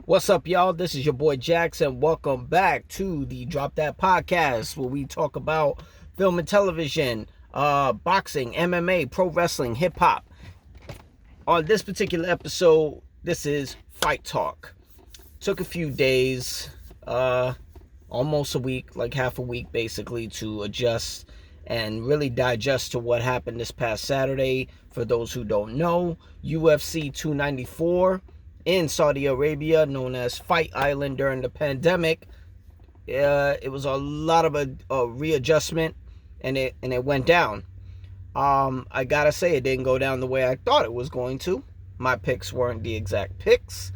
What's up, y'all? This is your boy Jackson. Welcome back to the Drop That Podcast, where we talk about film and television, boxing, MMA, pro wrestling, hip hop. On this particular episode, this is Fight Talk. Took a few days, almost a week, like half a week basically, to adjust and really digest to what happened this past Saturday. For those who don't know, UFC 294 in Saudi Arabia, known as Fight Island during the pandemic. It was a lot of a readjustment, and it went down. I gotta say, it didn't go down the way I thought it was going to. My picks weren't the exact picks.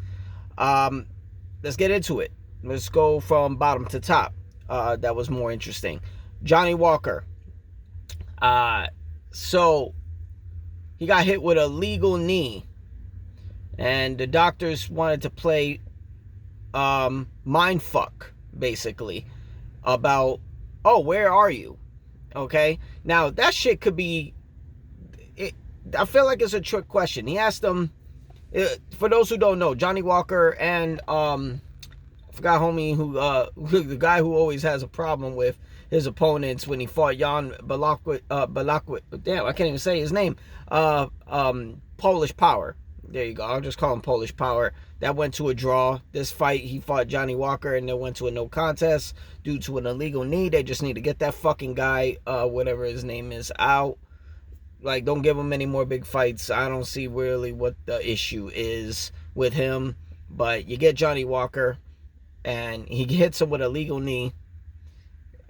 Let's get into it. Let's go from bottom to top. That was more interesting. Johnny Walker. So he got hit with a legal knee, and the doctors wanted to play mindfuck, basically, about, oh, where are you? Okay, now that shit could be, I feel like it's a trick question. He asked them, for those who don't know, Johnny Walker and I forgot homie who the guy who always has a problem with his opponents when he fought Jan Blachowicz, damn, I can't even say his name, Polish Power. There you go. I'll just call him Polish Power. That went to a draw. This fight, he fought Johnny Walker, and they went to a no contest due to an illegal knee. They just need to get that fucking guy, whatever his name is, out. Like, don't give him any more big fights. I don't see really what the issue is with him. But you get Johnny Walker, and he hits him with a legal knee.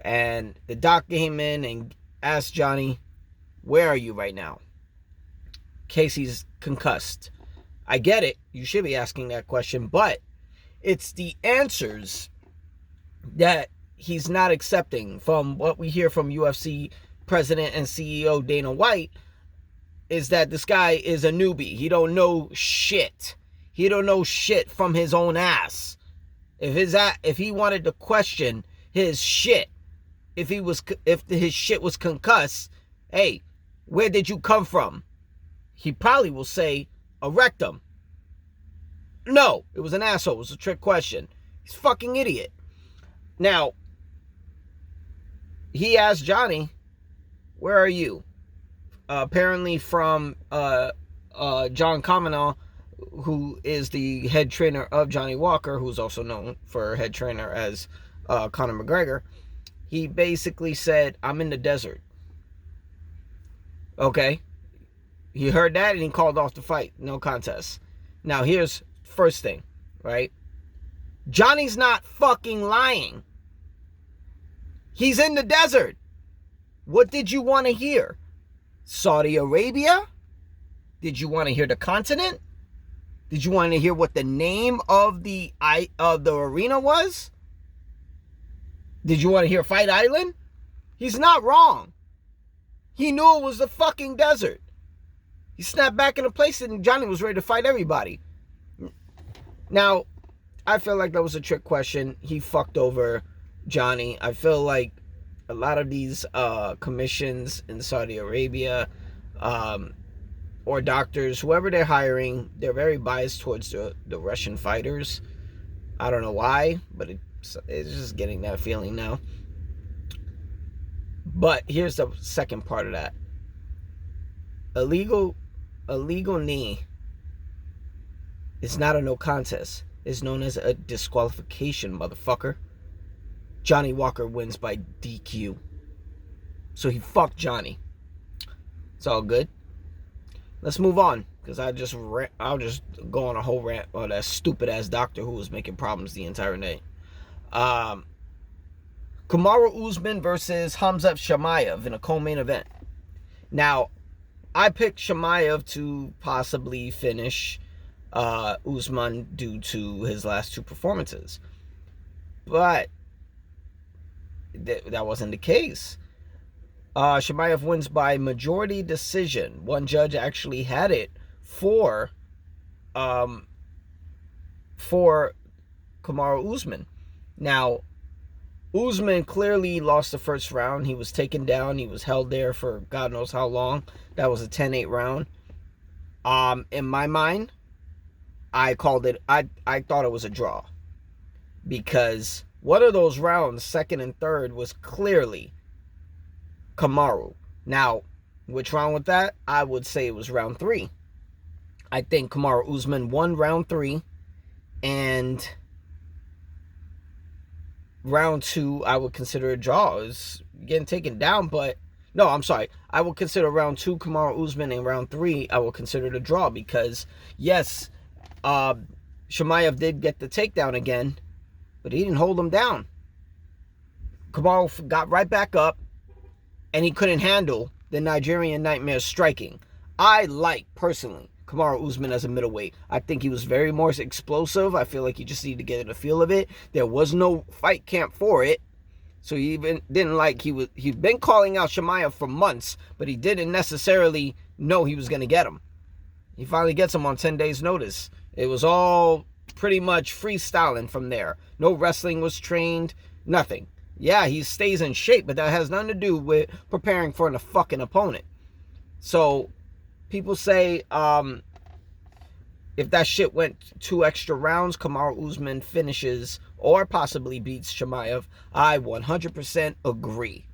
And the doc came in and asked Johnny, where are you right now? Casey's concussed. I get it. You should be asking that question, but it's the answers that he's not accepting. From what we hear from UFC president and CEO Dana White, is that this guy is a newbie. He don't know shit. He don't know shit from his own ass. If he wanted to question his shit, if his shit was concussed, hey, where did you come from? He probably will say a rectum. No, it was an asshole. It was a trick question. He's a fucking idiot. Now, he asked Johnny, where are you? Apparently from John Kavanagh, who is the head trainer of Johnny Walker, who's also known for head trainer as Conor McGregor. He basically said, I'm in the desert. Okay. He heard that and he called off the fight. No contest. Now, here's first thing, right? Johnny's not fucking lying. He's in the desert. What did you want to hear? Saudi Arabia? Did you want to hear the continent? Did you want to hear what the name of the arena was? Did you want to hear Fight Island? He's not wrong. He knew it was the fucking desert. He snapped back into place and Johnny was ready to fight everybody. Now, I feel like that was a trick question. He fucked over Johnny. I feel like a lot of these commissions in Saudi Arabia, or doctors, whoever they're hiring, they're very biased towards the Russian fighters. I don't know why, but it's just getting that feeling now. But here's the second part of that. A legal knee is not a no contest. It's known as a disqualification, motherfucker. Johnny Walker wins by DQ. So he fucked Johnny. It's all good. Let's move on, because I'll just go on a whole rant on that stupid ass doctor who was making problems the entire night. Kamaru Usman versus Khamzat Chimaev in a co-main event. Now, I picked Chimaev to possibly finish Usman due to his last two performances. But that wasn't the case. Chimaev wins by majority decision. One judge actually had it for Kamaru Usman. Now, Usman clearly lost the first round. He was taken down. He was held there for God knows how long. That was a 10-8 round. In my mind, I called it, I thought it was a draw. Because one of those rounds, second and third, was clearly Kamaru. Now, which round was that? I would say it was round 3. I think Kamaru Usman won round 3. And round 2, I would consider a draw. It's getting taken down, but no, I'm sorry. I would consider round 2 Kamaru Usman, and round 3 I will consider it a draw because, yes, Chimaev did get the takedown again, but he didn't hold him down. Kamaru got right back up, and he couldn't handle the Nigerian Nightmare striking. I like, personally, Kamaru Usman as a middleweight. I think he was very more explosive. I feel like he just needed to get a feel of it. There was no fight camp for it. So he even didn't like, he'd been calling out Chimaev for months, but he didn't necessarily know he was going to get him. He finally gets him on 10 days notice. It was all pretty much freestyling from there. No wrestling was trained, nothing. Yeah, he stays in shape, but that has nothing to do with preparing for a fucking opponent. So people say if that shit went 2 extra rounds, Kamaru Usman finishes or possibly beats Chimaev. I 100% agree.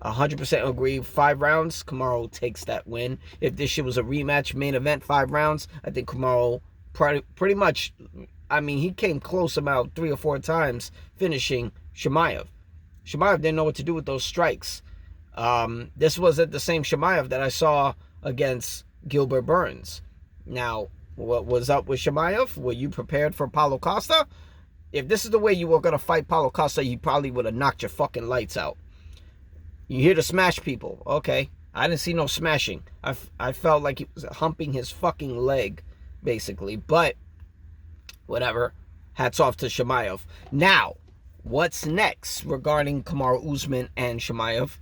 100% agree. 5 rounds, Kamaru takes that win. If this shit was a rematch, main event, 5 rounds, I think Kamaru pretty much, I mean, he came close about 3 or 4 times finishing Chimaev. Chimaev didn't know what to do with those strikes. This wasn't the same Chimaev that I saw against Gilbert Burns. Now, what was up with Chimaev? Were you prepared for Paulo Costa? If this is the way you were going to fight Paulo Costa, he probably would have knocked your fucking lights out. You here to smash people. Okay. I didn't see no smashing. I felt like he was humping his fucking leg, basically. But, whatever. Hats off to Chimaev. Now, what's next regarding Kamaru Usman and Chimaev?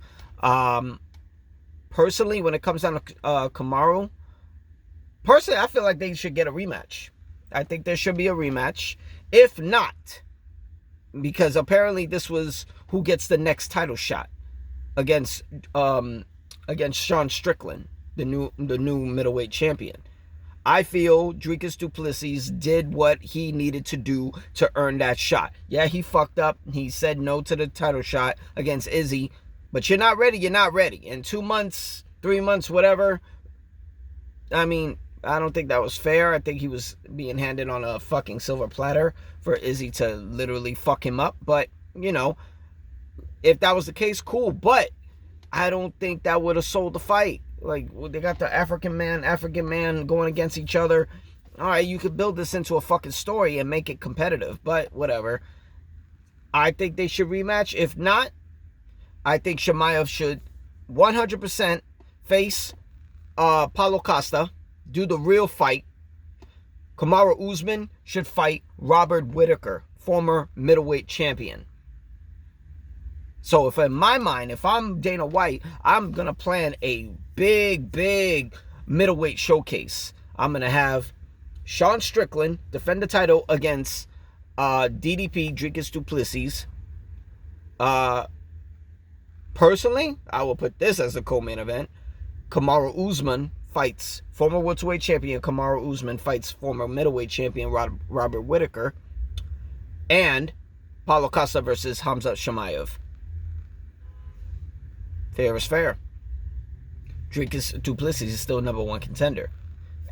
Personally, when it comes down to Kamaru, personally, I feel like they should get a rematch. I think there should be a rematch. If not, because apparently this was who gets the next title shot against Sean Strickland, the new middleweight champion. I feel Dricus du Plessis did what he needed to do to earn that shot. Yeah, he fucked up. He said no to the title shot against Izzy. But you're not ready, you're not ready. In 2 months, 3 months, whatever. I mean, I don't think that was fair. I think he was being handed on a fucking silver platter for Izzy to literally fuck him up. But, you know, if that was the case, cool. But I don't think that would have sold the fight. Like, they got the African man going against each other. All right, you could build this into a fucking story and make it competitive. But whatever. I think they should rematch. If not, I think Chimaev should 100% face Paulo Costa, do the real fight. Kamaru Usman should fight Robert Whittaker, former middleweight champion. So if in my mind, if I'm Dana White, I'm going to plan a big middleweight showcase. I'm going to have Sean Strickland defend the title against DDP, Dricus du Plessis. Personally, I will put this as a co-main event. Kamaru Usman fights former welterweight champion Kamaru Usman fights former middleweight champion Robert Whittaker. And Paulo Costa versus Hamza Chimaev. Fair is fair. Dricus du Plessis is still #1 contender.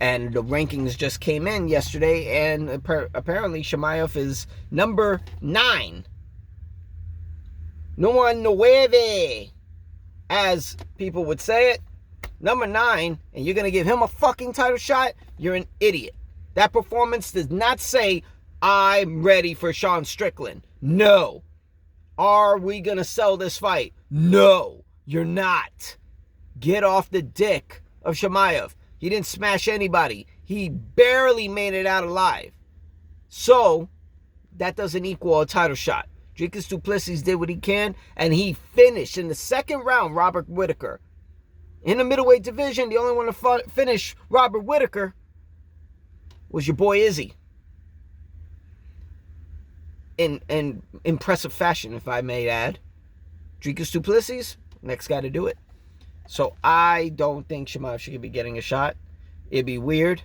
And the rankings just came in yesterday, and apparently Chimaev is number 9. Numero 9, as people would say it. Number 9, and you're going to give him a fucking title shot? You're an idiot. That performance does not say, I'm ready for Sean Strickland. No. Are we going to sell this fight? No, you're not. Get off the dick of Chimaev. He didn't smash anybody. He barely made it out alive. So, that doesn't equal a title shot. Dricus du Plessis did what he can, and he finished in the second round Robert Whittaker. In the middleweight division, the only one to finish Robert Whittaker was your boy Izzy. In impressive fashion, if I may add. Dricus du Plessis, next guy to do it. So I don't think Chimaev should be getting a shot. It'd be weird.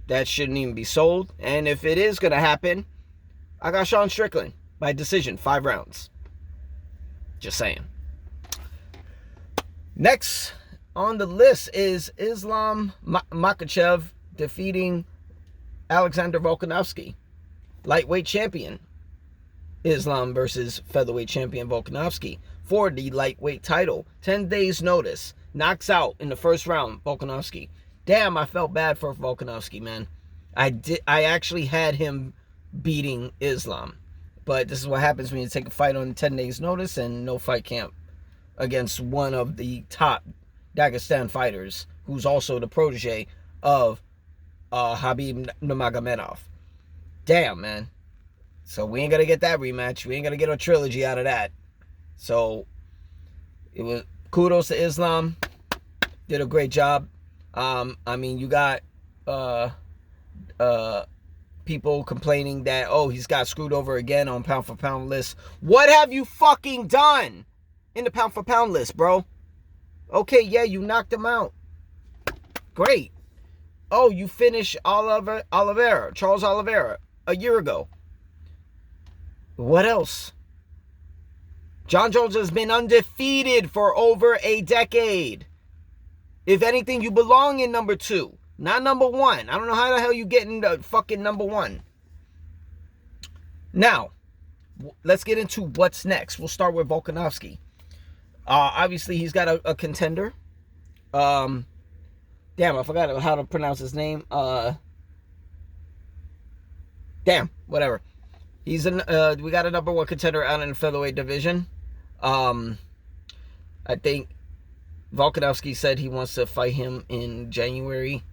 That shouldn't even be sold. And if it is going to happen, I got Sean Strickland by decision, 5 rounds. Just saying. Next on the list is Islam Makhachev defeating Alexander Volkanovski. Lightweight champion. Islam versus featherweight champion Volkanovski for the lightweight title. 10 days notice. Knocks out in the first round Volkanovski. Damn, I felt bad for Volkanovski, man. I actually had him beating Islam. But this is what happens when you take a fight on 10 days notice and no fight camp against one of the top Dagestan fighters, who's also the protege of Khabib Nurmagomedov. Damn, man. So we ain't gonna get that rematch. We ain't gonna get a trilogy out of that. So it was kudos to Islam. Did a great job. I mean, you got people complaining that, oh, he's got screwed over again on pound for pound list. What have you fucking done in the pound for pound list, bro? Okay, yeah, you knocked him out. Great. Oh, you finished Oliveira, Charles Oliveira, a year ago. What else? John Jones has been undefeated for over a decade. If anything, you belong in number 2, not number 1. I don't know how the hell you get in the fucking number 1. Now, let's get into what's next. We'll start with Volkanovski. Obviously, he's got a contender. Damn, I forgot how to pronounce his name. Damn, whatever. We got a number 1 contender out in the featherweight division. I think Volkanovski said he wants to fight him in January.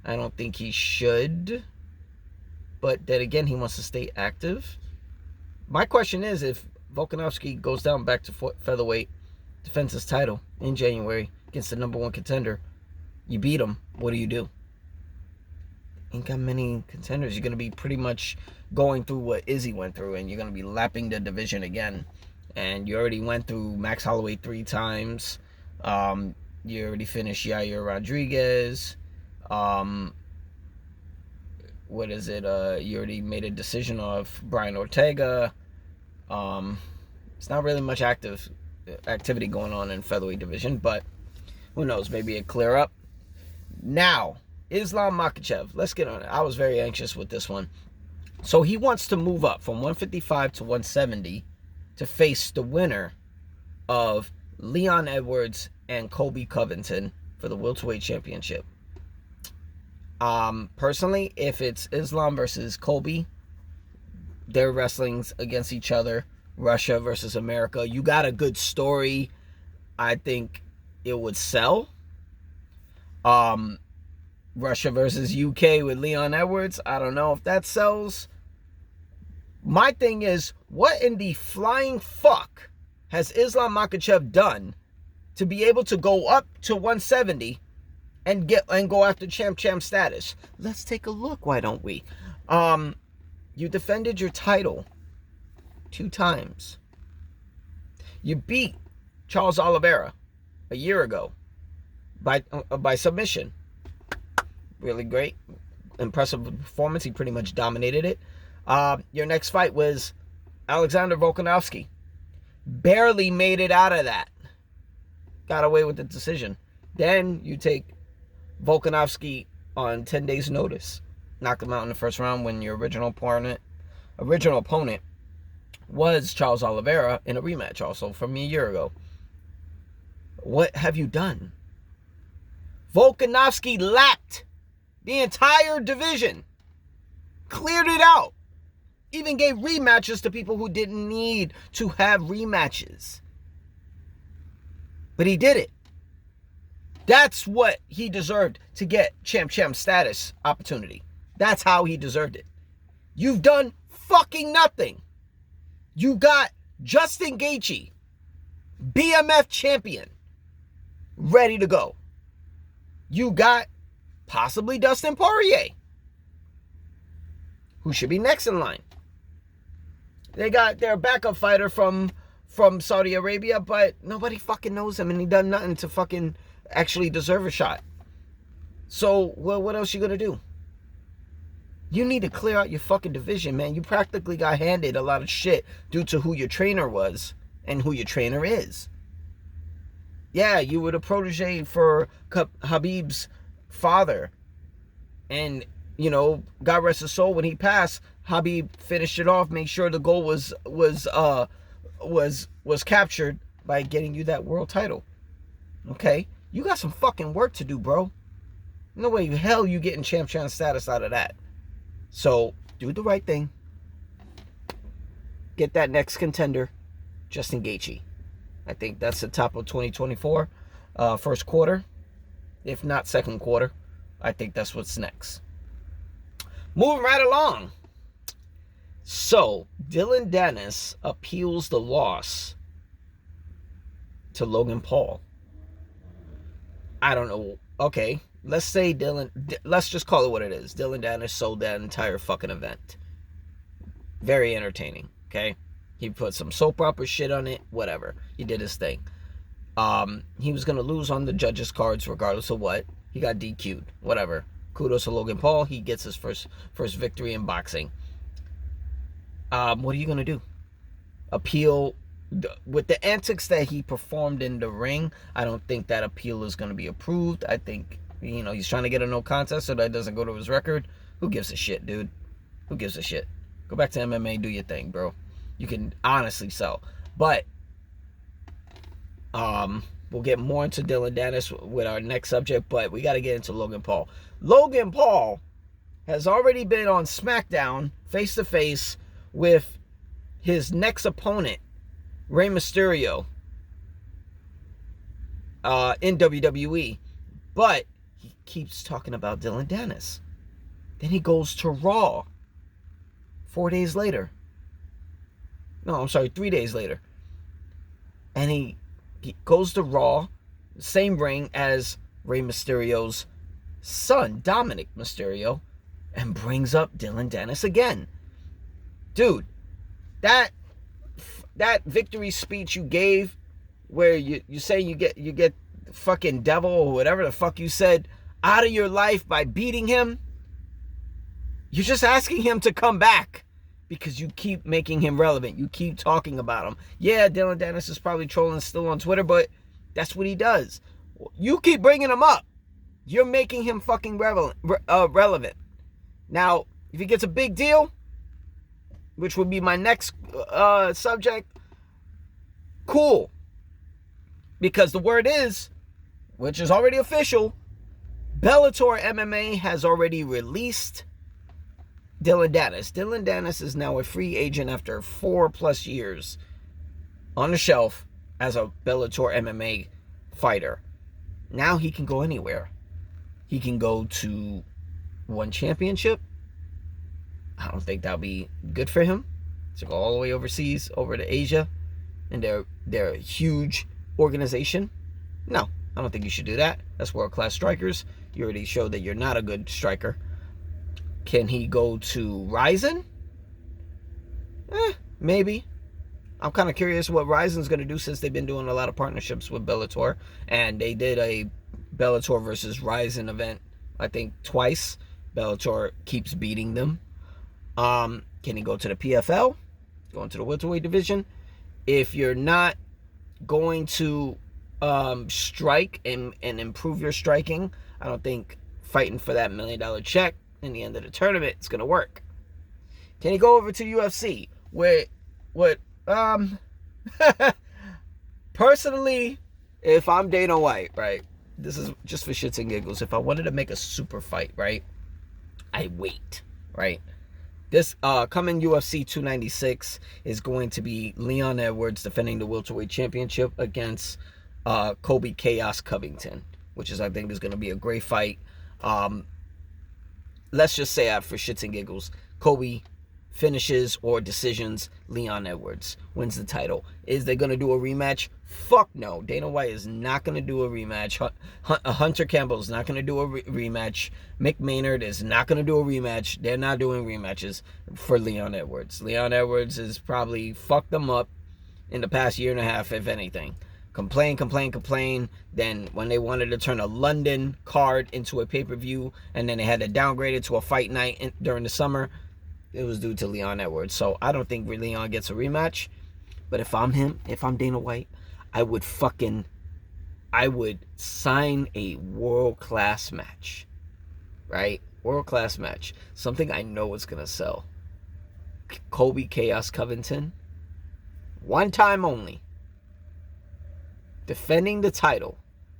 I don't think he should. But then again, he wants to stay active. My question is, if Volkanovski goes down back to featherweight, defends his title in January against the number 1 contender, you beat him, what do? Ain't got many contenders. You're going to be pretty much going through what Izzy went through, and you're going to be lapping the division again. And you already went through Max Holloway 3 times. You already finished Yair Rodriguez. What is it? You already made a decision of Brian Ortega. It's not really much activity going on in featherweight division, but who knows? Maybe it clear up. Now, Islam Makhachev. Let's get on it. I was very anxious with this one. So he wants to move up from 155 to 170 to face the winner of Leon Edwards and Colby Covington for the welterweight championship. Personally, if it's Islam versus Colby, they're wrestling against each other. Russia versus America. You got a good story. I think it would sell. Russia versus UK with Leon Edwards. I don't know if that sells. My thing is, what in the flying fuck has Islam Makhachev done to be able to go up to 170 and go after champ status? Let's take a look, why don't we? You defended your title 2 times. You beat Charles Oliveira a year ago by submission. Really great. Impressive performance. He pretty much dominated it. Your next fight was Alexander Volkanovski. Barely made it out of that. Got away with the decision. Then you take Volkanovski on 10 days notice. Knocked him out in the first round when your original opponent was Charles Oliveira in a rematch also from a year ago. What have you done? Volkanovski lapped the entire division. Cleared it out. Even gave rematches to people who didn't need to have rematches. But he did it. That's what he deserved to get champ status opportunity. That's how he deserved it. You've done fucking nothing. You got Justin Gaethje, BMF champion, ready to go. You got possibly Dustin Poirier, who should be next in line. They got their backup fighter from Saudi Arabia, but nobody fucking knows him, and he done nothing to fucking actually deserve a shot. So, well, what else you gonna do? You need to clear out your fucking division, man. You practically got handed a lot of shit due to who your trainer was and who your trainer is. Yeah, you were the protege for Khabib's father. And, you know, God rest his soul, when he passed, Khabib finished it off, made sure the goal was captured by getting you that world title. Okay? You got some fucking work to do, bro. No way in hell you getting champ status out of that. So, do the right thing. Get that next contender, Justin Gaethje. I think that's the top of 2024, first quarter, if not second quarter. I think that's what's next. Moving right along. So, Dillon Danis appeals the loss to Logan Paul. I don't know. Okay, let's say let's just call it what it is. Dillon Danis sold that entire fucking event. Very entertaining, okay? He put some soap opera shit on it, whatever. He did his thing. He was going to lose on the judges' cards regardless of what. He got DQ'd, whatever. Kudos to Logan Paul. He gets his first victory in boxing. What are you going to do? Appeal? With the antics that he performed in the ring, I don't think that appeal is going to be approved. I think, you know, he's trying to get a no contest so that doesn't go to his record. Who gives a shit, dude? Who gives a shit? Go back to MMA, do your thing, bro. You can honestly sell. But we'll get more into Dillon Danis with our next subject, but we got to get into Logan Paul. Logan Paul has already been on SmackDown face-to-face with his next opponent, Rey Mysterio, in WWE. But he keeps talking about Dillon Danis. Then he goes to Raw 4 days later. No, I'm sorry, 3 days later. And he goes to Raw, same ring as Rey Mysterio's son, Dominic Mysterio, and brings up Dillon Danis again. Dude, that victory speech you gave, where you say you get fucking devil or whatever the fuck you said out of your life by beating him, you're just asking him to come back because you keep making him relevant. You keep talking about him. Yeah, Dillon Danis is probably trolling still on Twitter, but that's what he does. You keep bringing him up. You're making him fucking relevant. Now, if he gets a big deal, which would be my next subject, cool. Because the word is, which is already official, Bellator MMA has already released Dillon Danis. Dillon Danis is now a free agent after 4+ years on the shelf as a Bellator MMA fighter. Now he can go anywhere. He can go to one championship. I don't think that'll be good for him to go all the way overseas, over to Asia, and they're a huge organization. No, I don't think you should do that. That's world-class strikers. You already showed that you're not a good striker. Can he go to Rizin? Maybe. I'm kind of curious what Rizin's going to do, since they've been doing a lot of partnerships with Bellator. And they did a Bellator versus Rizin event, I think, twice. Bellator keeps beating them. Can he go to the PFL? Go into the welterweight division? If you're not going to strike and improve your striking, I don't think fighting for that $1 million check in the end of the tournament is going to work. Can he go over to UFC? Personally, if I'm Dana White, right, this is just for shits and giggles. If I wanted to make a super fight, right, I wait, right? This coming UFC 296 is going to be Leon Edwards defending the welterweight championship against Colby Chaos Covington, which I think is going to be a great fight. Let's just say, for shits and giggles, Colby finishes or decisions Leon Edwards, wins the title. Is they going to do a rematch? Fuck no. Dana White is not going to do a rematch. Hunter Campbell is not going to do a rematch. Mick Maynard is not going to do a rematch. They're not doing rematches for Leon Edwards. Leon Edwards has probably fucked them up in the past year and a half, if anything. complain. Then when they wanted to turn a London card into a pay-per-view, and then they had to downgrade it to a fight night during the summer, it was due to Leon Edwards. So I don't think Leon gets a rematch. But if I'm him, if I'm Dana White, I would sign a world-class match. Right? World-class match. Something I know is going to sell. Colby Chaos Covington. One time only. Defending the title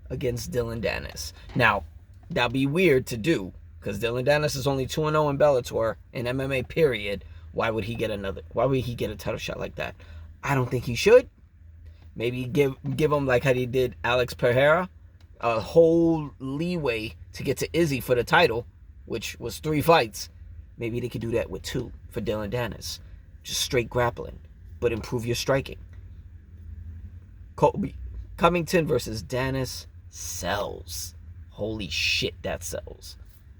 against Dillon Danis. Now, that'd be weird to do, because Dillon Danis is only 2-0 in Bellator, in MMA, period. Why would he get a title shot like that? I don't think he should. Maybe give him, like how he did Alex Pereira, a whole leeway to get to Izzy for the title, which was 3 fights. Maybe they could do that with 2 for Dillon Danis. Just straight grappling, but improve your striking. Colby Covington versus Danis sells. Holy shit, that sells.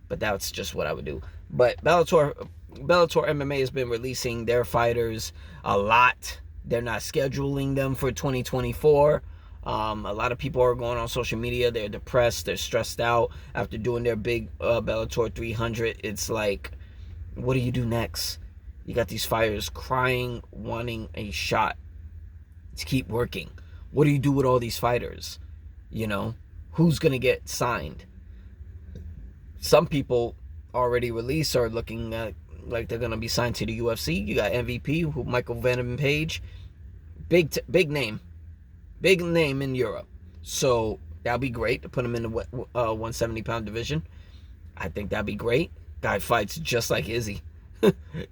But that's just what I would do. But Bellator MMA has been releasing their fighters a lot. They're not scheduling them for 2024. A lot of people are going on social media. They're depressed. They're stressed out after doing their big Bellator 300. It's like, what do you do next? You got these fighters crying, wanting a shot to keep working. What do you do with all these fighters? You know, who's going to get signed? Some people already released are looking at like they're going to be signed to the UFC. You got MVP, Michael Venom Page. Big name in Europe. So that'll be great to put him in the 170-pound division. I think that'd be great. Guy fights just like Izzy.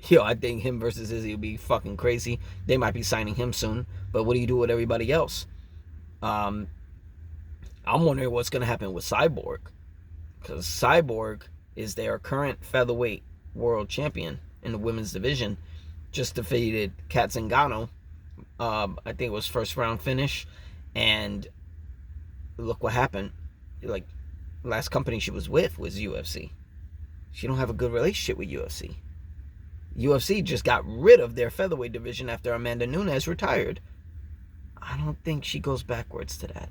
Yo, I think him versus Izzy would be fucking crazy. They might be signing him soon. But what do you do with everybody else? I'm wondering what's going to happen with Cyborg. Because Cyborg is their current featherweight world champion in the women's division. Just defeated Kat Zingano. I think it was first round finish. And look what happened. Like, last company she was with was UFC. She don't have a good relationship with UFC. UFC just got rid of their featherweight division after Amanda Nunes retired. I don't think she goes backwards to that.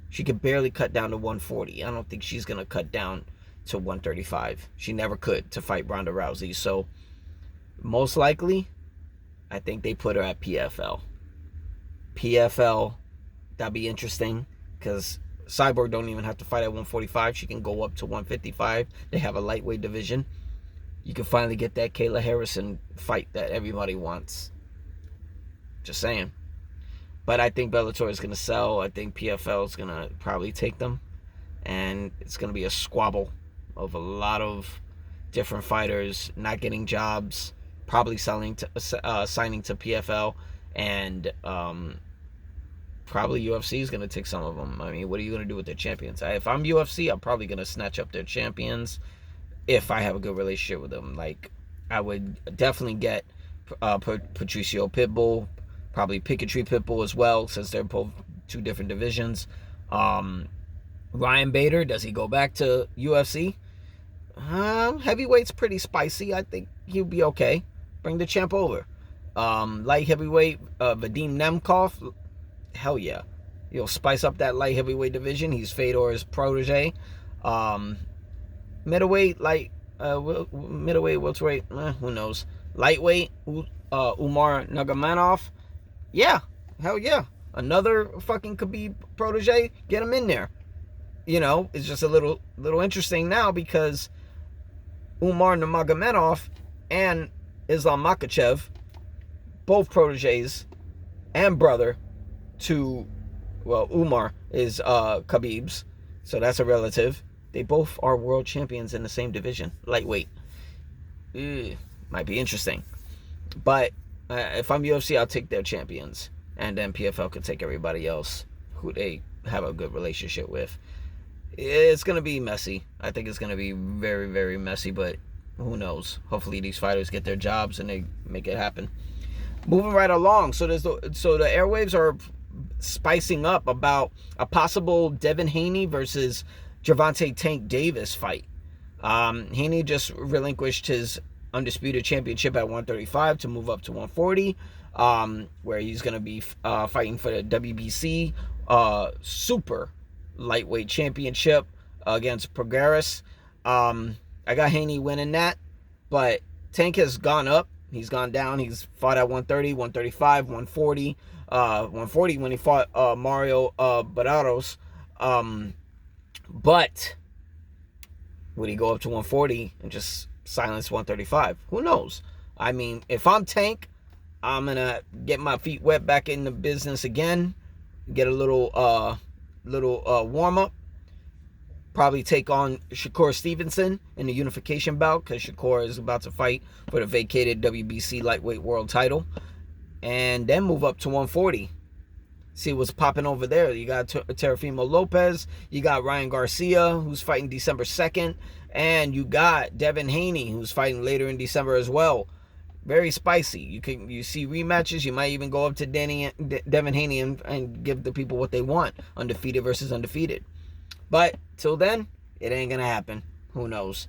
She could barely cut down to 140. I don't think she's going to cut down to 135. She never could to fight Ronda Rousey. So, most likely, I think they put her at PFL. PFL, that'd be interesting, because Cyborg don't even have to fight at 145. She can go up to 155. They have a lightweight division. You can finally get that Kayla Harrison fight that everybody wants. Just saying. But I think Bellator is going to sell. I think PFL is going to probably take them. And it's going to be a squabble of a lot of different fighters not getting jobs, probably signing to PFL, and probably UFC is going to take some of them. I mean, what are you going to do with their champions? If I'm UFC, I'm probably going to snatch up their champions if I have a good relationship with them. Like, I would definitely get Patricio Pitbull, probably Picketry Pitbull as well, since they're both 2 different divisions. Ryan Bader, does he go back to UFC? Heavyweight's pretty spicy. I think he'll be okay. Bring the champ over. Light heavyweight, Vadim Nemkov, hell yeah. You'll spice up that light heavyweight division. He's Fedor's protege. Middleweight, welterweight, who knows. Lightweight, Umar Nurmagomedov. Yeah, hell yeah. Another fucking Khabib protege. Get him in there. You know, it's just a little interesting now, because Umar Nurmagomedov and Islam Makhachev, both proteges and brother to, well, Umar is Khabib's, so that's a relative. They both are world champions in the same division, lightweight. Might be interesting. But if I'm UFC, I'll take their champions. And then PFL could take everybody else who they have a good relationship with. It's going to be messy. I think it's going to be very, very messy, but who knows? Hopefully these fighters get their jobs and they make it happen. Moving right along. So the airwaves are spicing up about a possible Devin Haney versus Gervonta Tank Davis fight. Haney just relinquished his undisputed championship at 135 to move up to 140, where he's going to be fighting for the WBC super lightweight championship against Progreras. I got Haney winning that, but Tank has gone up. He's gone down. He's fought at 130, 135, 140. 140 when he fought Mario Barrados. But would he go up to 140 and just silence 135? Who knows? I mean, if I'm Tank, I'm going to get my feet wet back in the business again. Get a little warm-up. Probably take on Shakur Stevenson in the unification bout, because Shakur is about to fight for the vacated WBC lightweight world title. And then move up to 140. See what's popping over there. You got Teofimo Lopez. You got Ryan Garcia, who's fighting December 2nd. And you got Devin Haney, who's fighting later in December as well. Very spicy. You see rematches. You might even go up to Devin Haney and give the people what they want. Undefeated versus undefeated. But till then, it ain't gonna happen. Who knows?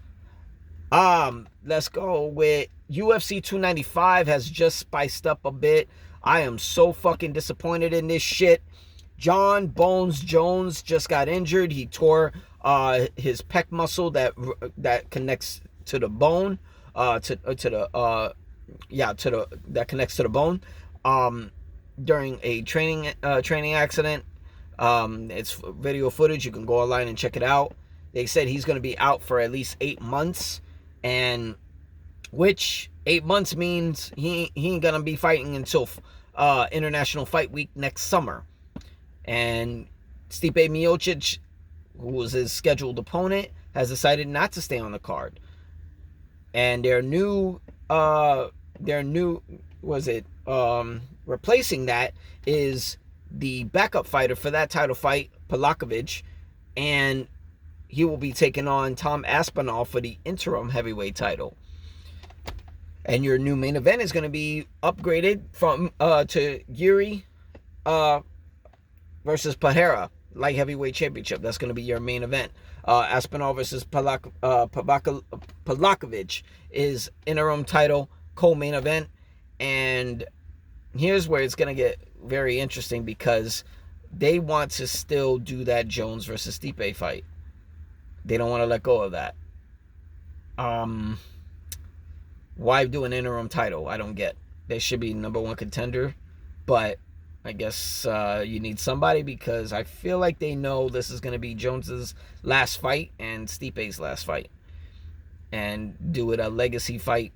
Let's go with UFC 295 has just spiced up a bit. I am so fucking disappointed in this shit. John Bones Jones just got injured. He tore his pec muscle that connects to the bone, that connects to the bone. During a training accident. It's video footage. You can go online and check it out. They said he's going to be out for at least 8 months, and which 8 months means he ain't going to be fighting until International Fight Week next summer. And Stipe Miocic, who was his scheduled opponent, has decided not to stay on the card. And replacing that is the backup fighter for that title fight, Pavlovich, and he will be taking on Tom Aspinall for the interim heavyweight title. And your new main event is going to be upgraded from to Yuri versus Pereira light heavyweight championship. That's going to be your main event. Aspinall versus Pavlovich is interim title co-main event. And here's where it's going to get very interesting, because they want to still do that Jones versus Stipe fight. They don't want to let go of that. Why do an interim title? I don't get. They should be number one contender, but I guess you need somebody, because I feel like they know this is going to be Jones's last fight and Stipe's last fight, and do it a legacy fight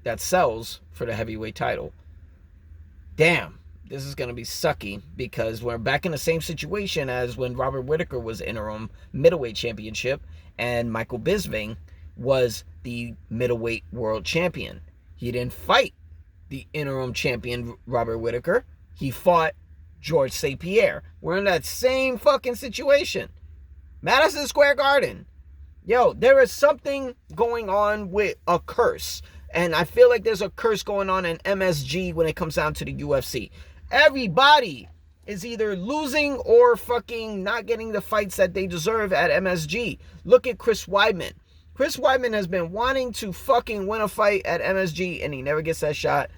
that sells for the heavyweight title. Damn, this is going to be sucky, because we're back in the same situation as when Robert Whittaker was interim middleweight championship and Michael Bisping was the middleweight world champion. He didn't fight the interim champion Robert Whittaker. He fought George St. Pierre. We're in that same fucking situation. Madison Square Garden. Yo, there is something going on with a curse. And I feel like there's a curse going on in MSG when it comes down to the UFC. Everybody is either losing or fucking not getting the fights that they deserve at MSG. Look at Chris Weidman. Chris Weidman has been wanting to fucking win a fight at MSG, and he never gets that shot.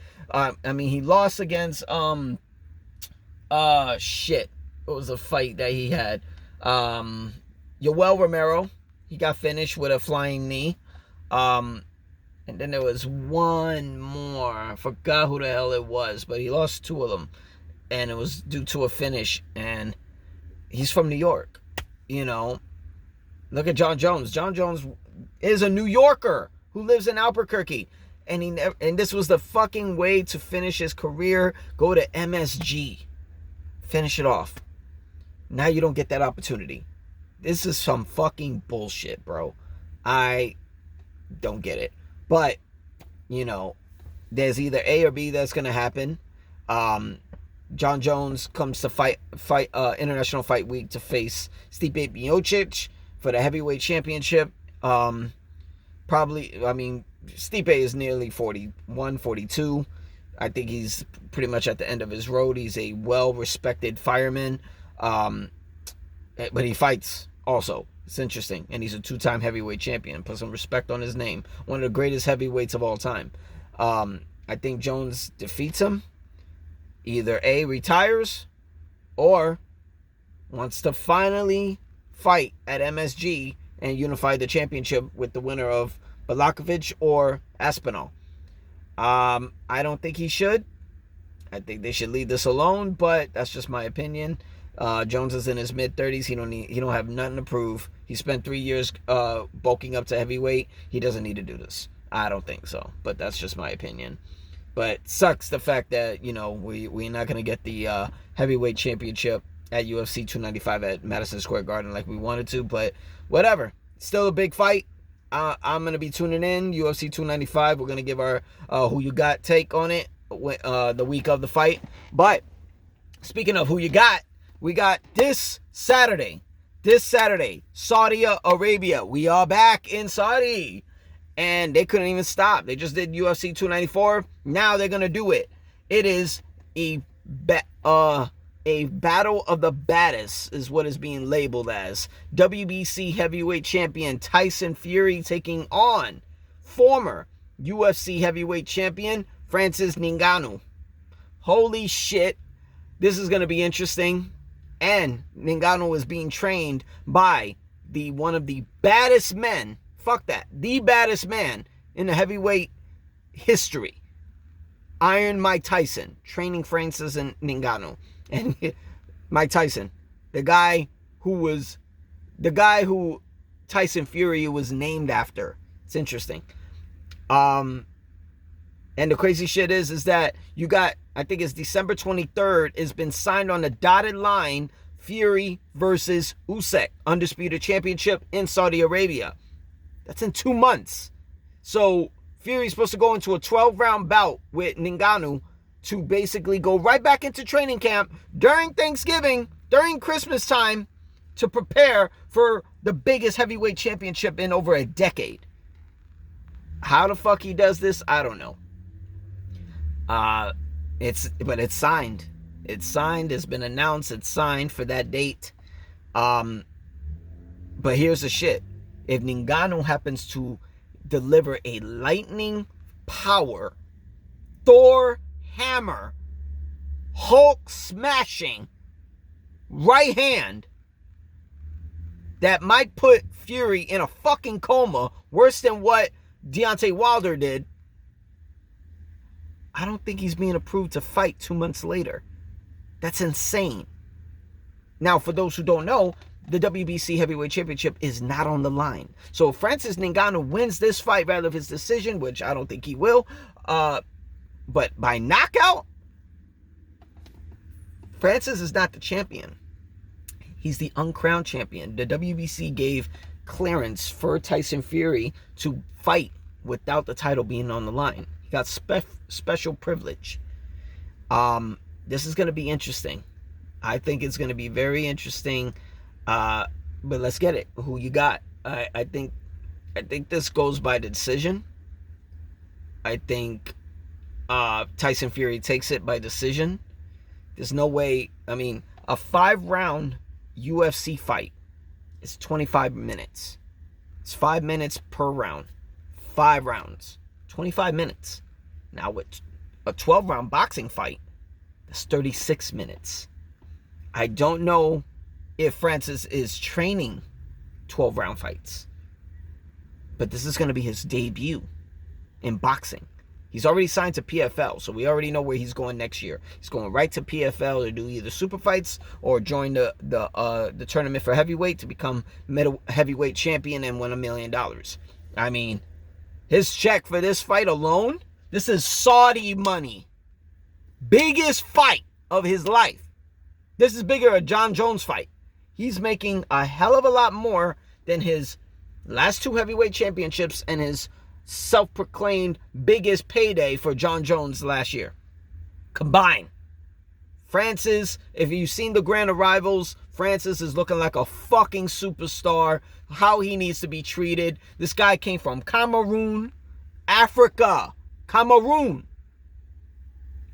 He lost against, what was the fight that he had? Yoel Romero. He got finished with a flying knee. And then there was one more. I forgot who the hell it was, but he lost two of them. And it was due to a finish. And he's from New York. You know, look at John Jones. John Jones is a New Yorker who lives in Albuquerque. And this was the fucking way to finish his career. Go to MSG. Finish it off. Now you don't get that opportunity. This is some fucking bullshit, bro. I don't get it. But, you know, there's either A or B that's going to happen. John Jones comes to fight International Fight Week to face Stipe Miocic for the heavyweight championship. Stipe is nearly 41, 42. I think he's pretty much at the end of his road. He's a well-respected fireman. But he fights also. It's interesting. And he's a 2-time heavyweight champion. Put some respect on his name. One of the greatest heavyweights of all time. I think Jones defeats him. Either A, retires, or wants to finally fight at MSG and unify the championship with the winner of Blachowicz or Aspinall. I don't think he should. I think they should leave this alone, but that's just my opinion. Jones is in his mid-30s. He don't have nothing to prove. He spent 3 years bulking up to heavyweight. He doesn't need to do this. I don't think so, but that's just my opinion. But sucks the fact that, we're not going to get the heavyweight championship at UFC 295 at Madison Square Garden like we wanted to, but whatever. Still a big fight. I'm going to be tuning in. UFC 295. We're going to give our who you got take on it the week of the fight. But speaking of who you got, we got this Saturday, Saudi Arabia. We are back in Saudi. And they couldn't even stop. They just did UFC 294. Now they're going to do it. It is a battle of the baddest is what is being labeled as. WBC heavyweight champion Tyson Fury taking on former UFC heavyweight champion Francis Ngannou. Holy shit. This is going to be interesting. And Ngannou is being trained by one of the baddest men. Fuck that. The baddest man in the heavyweight history. Iron Mike Tyson. Training Francis and Ngannou. And Mike Tyson. The guy who Tyson Fury was named after. It's interesting. And the crazy shit is that you got, I think it's December 23rd, has been signed on the dotted line. Fury versus Usyk. Undisputed championship in Saudi Arabia. That's in 2 months. So Fury's supposed to go into a 12-round bout with Ngannou to basically go right back into training camp during Thanksgiving, during Christmas time, to prepare for the biggest heavyweight championship in over a decade. How the fuck he does this, I don't know. But it's signed. It's signed. It's been announced. It's signed for that date. But here's the shit. If Ngannou happens to deliver a lightning power, Thor hammer, Hulk smashing right hand that might put Fury in a fucking coma, worse than what Deontay Wilder did, I don't think he's being approved to fight 2 months later. That's insane. Now, for those who don't know, the WBC Heavyweight Championship is not on the line. So if Francis Ngannou wins this fight rather than his decision, which I don't think he will, but by knockout, Francis is not the champion. He's the uncrowned champion. The WBC gave clearance for Tyson Fury to fight without the title being on the line. He got special privilege. This is going to be interesting. I think it's going to be very interesting. But let's get it. Who you got? I think this goes by the decision. I think Tyson Fury takes it by decision. There's no way. I mean, a 5-round UFC fight is 25 minutes. It's 5 minutes per round. 5 rounds. 25 minutes. Now with a 12-round boxing fight, that's 36 minutes. I don't know if Francis is training 12-round fights. But this is going to be his debut in boxing. He's already signed to PFL, so we already know where he's going next year. He's going right to PFL to do either super fights or join the tournament for heavyweight to become middle heavyweight champion and win $1 million. I mean, his check for this fight alone, this is Saudi money. Biggest fight of his life. This is bigger a John Jones fight. He's making a hell of a lot more than his last 2 heavyweight championships and his self-proclaimed biggest payday for John Jones last year. Combined. Francis, if you've seen the Grand Arrivals, Francis is looking like a fucking superstar. How he needs to be treated. This guy came from Cameroon, Africa. Cameroon.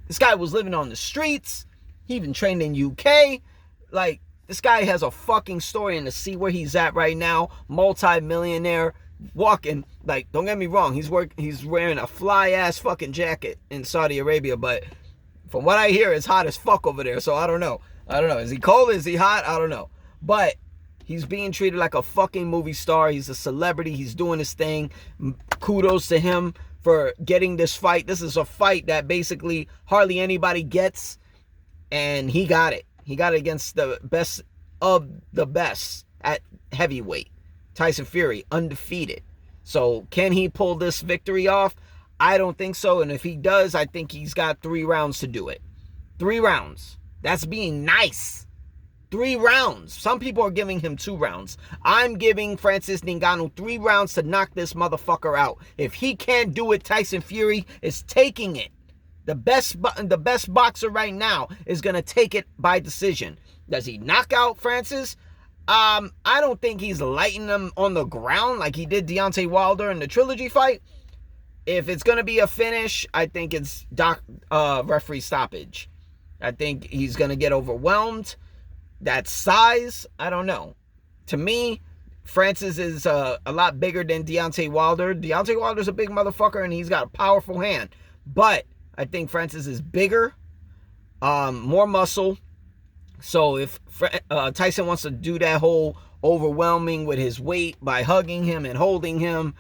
This guy was living on the streets. He even trained in UK. Like, This guy has a fucking story, and to see where he's at right now, multi-millionaire, walking, like, don't get me wrong, he's wearing a fly-ass fucking jacket in Saudi Arabia, but from what I hear, it's hot as fuck over there, so I don't know. Is he cold? Is he hot? I don't know. But he's being treated like a fucking movie star. He's a celebrity. He's doing his thing. Kudos to him for getting this fight. This is a fight that basically hardly anybody gets, and he got it. He got it against the best of the best at heavyweight. Tyson Fury, undefeated. So can he pull this victory off? I don't think so. And if he does, I think he's got 3 rounds to do it. 3 rounds. That's being nice. 3 rounds. Some people are giving him 2 rounds. I'm giving Francis Ngannou 3 rounds to knock this motherfucker out. If he can't do it, Tyson Fury is taking it. The best boxer right now is going to take it by decision. Does he knock out Francis? I don't think he's lighting him on the ground like he did Deontay Wilder in the trilogy fight. If it's going to be a finish, I think it's referee stoppage. I think he's going to get overwhelmed. That size, I don't know. To me, Francis is a lot bigger than Deontay Wilder. Deontay Wilder's a big motherfucker, and he's got a powerful hand. But I think Francis is bigger, more muscle. So if Tyson wants to do that whole overwhelming with his weight by hugging him and holding him,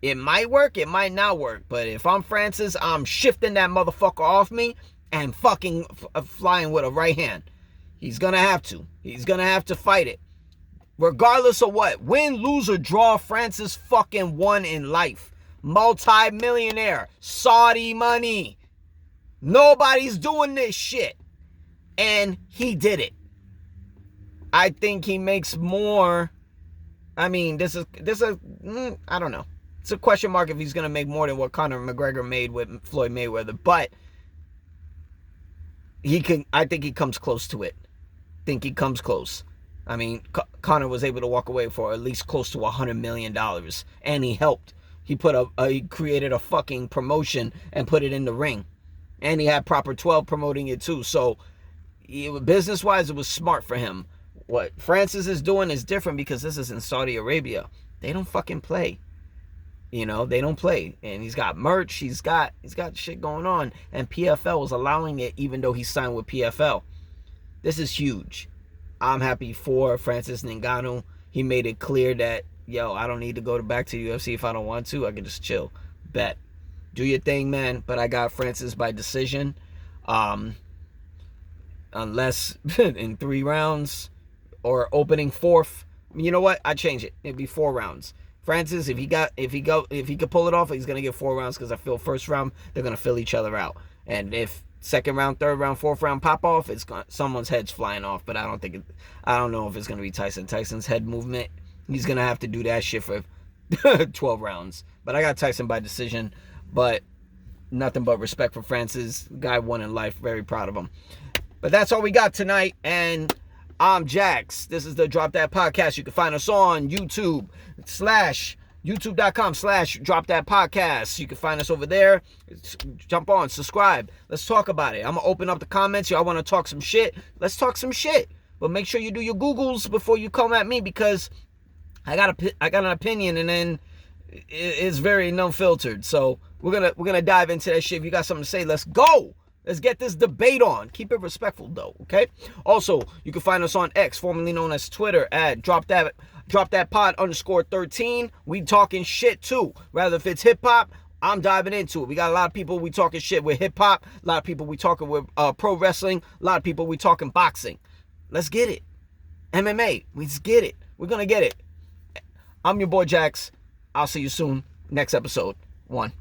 it might work, it might not work. But if I'm Francis, I'm shifting that motherfucker off me and fucking flying with a right hand. He's going to have to. He's going to have to fight it. Regardless of what. Win, lose, or draw, Francis fucking won in life. Multi-millionaire. Saudi money. Nobody's doing this shit. And he did it. I think he makes more. I mean, this is I don't know. It's a question mark if he's going to make more than what Conor McGregor made with Floyd Mayweather. But I think he comes close to it. I mean, Conor was able to walk away for at least close to $100 million. And he helped. He created a fucking promotion and put it in the ring. And he had Proper 12 promoting it too. So, business-wise, it was smart for him. What Francis is doing is different because this is in Saudi Arabia. They don't fucking play. You know, they don't play. And he's got merch. He's got shit going on. And PFL was allowing it even though he signed with PFL. This is huge. I'm happy for Francis Ngannou. He made it clear that, yo, I don't need to go back to the UFC if I don't want to. I can just chill. Bet. Do your thing, man. But I got Francis by decision. Unless in 3 rounds or opening 4th. You know what? I change it. It'd be 4 rounds. Francis, if he could pull it off, he's gonna get 4 rounds because I feel first round they're gonna fill each other out. And if second round, third round, 4th round pop off, someone's head's flying off. But I don't know if it's gonna be Tyson. Tyson's head movement, he's gonna have to do that shit for 12 rounds. But I got Tyson by decision. But nothing but respect for Francis. Guy won in life. Very proud of him. But that's all we got tonight. And I'm Jax. This is the Drop That Podcast. You can find us on YouTube youtube.com/Drop That Podcast. You can find us over there. Jump on, subscribe. Let's talk about it. I'm going to open up the comments. Y'all want to talk some shit? Let's talk some shit. But make sure you do your Googles before you come at me because I got an opinion and then it's very non-filtered. So we're gonna dive into that shit. If you got something to say, let's go. Let's get this debate on. Keep it respectful though, okay? Also, you can find us on X, formerly known as Twitter, at Drop That Pod _13. We talking shit too. Rather if it's hip hop, I'm diving into it. We got a lot of people we talking shit with hip hop. A lot of people we talking with pro wrestling. A lot of people we talking boxing. Let's get it. MMA. Let's get it. We're gonna get it. I'm your boy Jax. I'll see you soon. Next episode. 1.